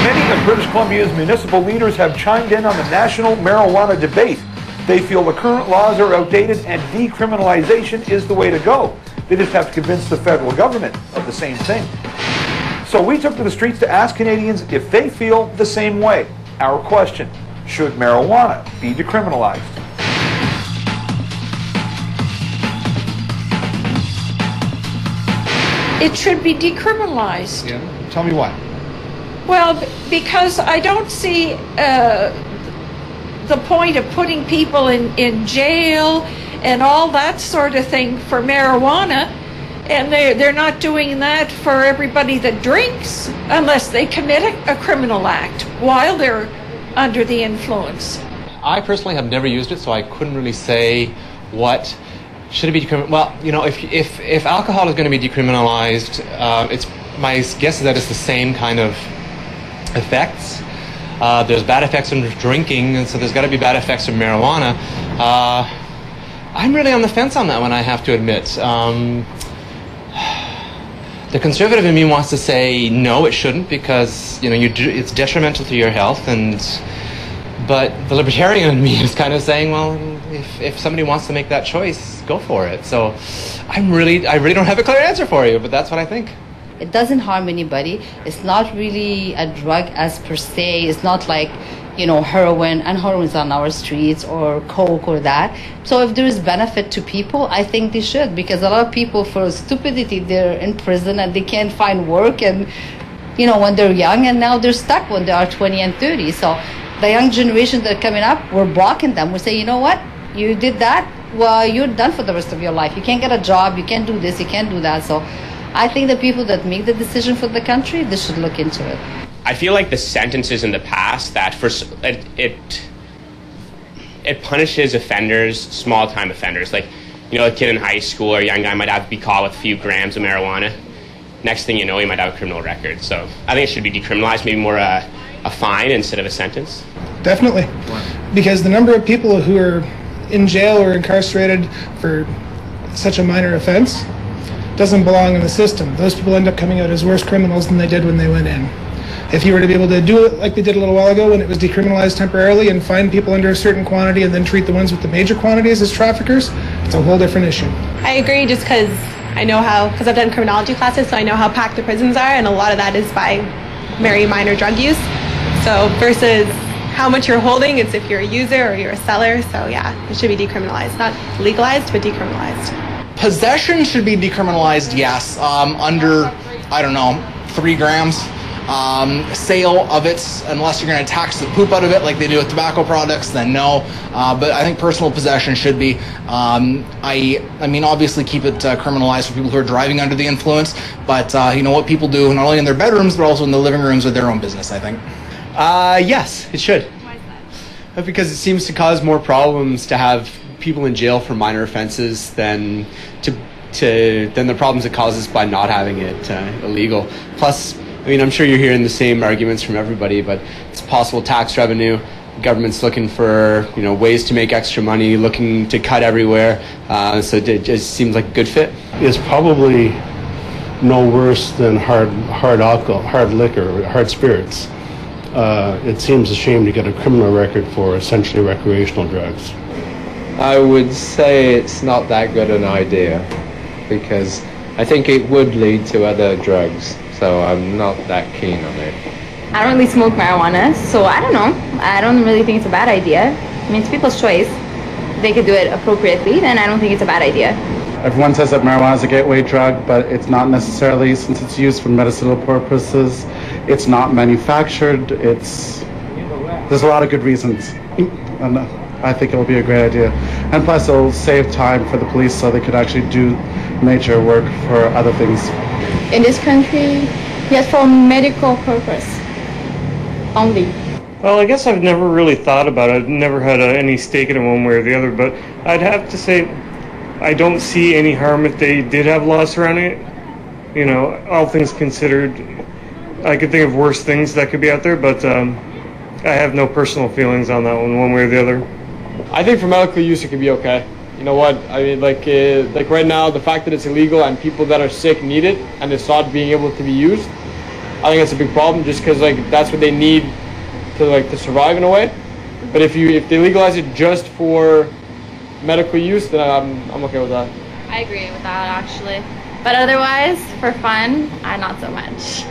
Many of British Columbia's municipal leaders have chimed in on the national marijuana debate. They feel the current laws are outdated and decriminalization is the way to go. They just have to convince the federal government of the same thing. So we took to the streets to ask Canadians if they feel the same way. Our question, should marijuana be decriminalized? It should be decriminalized. Yeah. Tell me why. Well, because I don't see the point of putting people in jail and all that sort of thing for marijuana, and they're not doing that for everybody that drinks unless they commit a criminal act while they're under the influence. I personally have never used it, so I couldn't really say what should it be decriminalized. Well, you know, if alcohol is going to be decriminalized, it's my guess is that it's the same kind of effects. There's bad effects from drinking, and so there's got to be bad effects from marijuana. I'm really on the fence on that one, I have to admit. The conservative in me wants to say no, it shouldn't, because you know it's detrimental to your health, but the libertarian in me is kind of saying, well, if somebody wants to make that choice, go for it. So I really don't have a clear answer for you, but that's what I think. It doesn't harm anybody. It's not really a drug as per se. It's not like, you know, heroin, and heroin's on our streets, or coke or that. So if there is benefit to people, I think they should, because a lot of people, for stupidity, they're in prison and they can't find work, and you know, when they're young, and now they're stuck when they are 20 and 30. So the young generation that are coming up, we're blocking them. We say, you know what, you did that, well, you're done for the rest of your life. You can't get a job, you can't do this, you can't do that. So I think the people that make the decision for the country, they should look into it. I feel like the sentences in the past that it punishes offenders, small-time offenders. Like, you know, a kid in high school or a young guy might have to be caught with a few grams of marijuana. Next thing you know, he might have a criminal record. So I think it should be decriminalized, maybe more a fine instead of a sentence. Definitely. Because the number of people who are in jail or incarcerated for such a minor offense doesn't belong in the system. Those people end up coming out as worse criminals than they did when they went in. If you were to be able to do it like they did a little while ago when it was decriminalized temporarily and find people under a certain quantity and then treat the ones with the major quantities as traffickers, it's a whole different issue. I agree, just because I know because I've done criminology classes, so I know how packed the prisons are, and a lot of that is by very minor drug use. So versus how much you're holding, it's if you're a user or you're a seller. So yeah, it should be decriminalized. Not legalized, but decriminalized. Possession should be decriminalized, yes. Under, I don't know, 3 grams. Sale of it, unless you're going to tax the poop out of it like they do with tobacco products, then no. But I think personal possession should be. I mean, obviously keep it criminalized for people who are driving under the influence. But you know what people do, not only in their bedrooms, but also in the living rooms with their own business, I think. Yes, it should. Why is that? Because it seems to cause more problems to have people in jail for minor offenses than the problems it causes by not having it illegal. Plus, I mean, I'm sure you're hearing the same arguments from everybody, but it's possible tax revenue. The government's looking for, you know, ways to make extra money, looking to cut everywhere. So it just seems like a good fit. It's probably no worse than hard alcohol, hard liquor, hard spirits. It seems a shame to get a criminal record for essentially recreational drugs. I would say it's not that good an idea, because I think it would lead to other drugs. So I'm not that keen on it. I don't really smoke marijuana, so I don't know. I don't really think it's a bad idea. I mean, it's people's choice. If they could do it appropriately, then I don't think it's a bad idea. Everyone says that marijuana is a gateway drug, but it's not necessarily, since it's used for medicinal purposes. It's not manufactured. There's a lot of good reasons. And I think it will be a great idea. And plus, it'll save time for the police so they could actually do major work for other things. In this country, yes, for medical purpose only. Well, I guess I've never really thought about it. I've never had any stake in it one way or the other, but I'd have to say I don't see any harm if they did have laws surrounding it. You know, all things considered, I could think of worse things that could be out there, but I have no personal feelings on that one way or the other. I think for medical use it could be okay. You know what, I mean, like right now, the fact that it's illegal and people that are sick need it, and it's not being able to be used, I think that's a big problem, just because like that's what they need to survive in a way. But if they legalize it just for medical use, then I'm okay with that. I agree with that actually. But otherwise, for fun, not so much.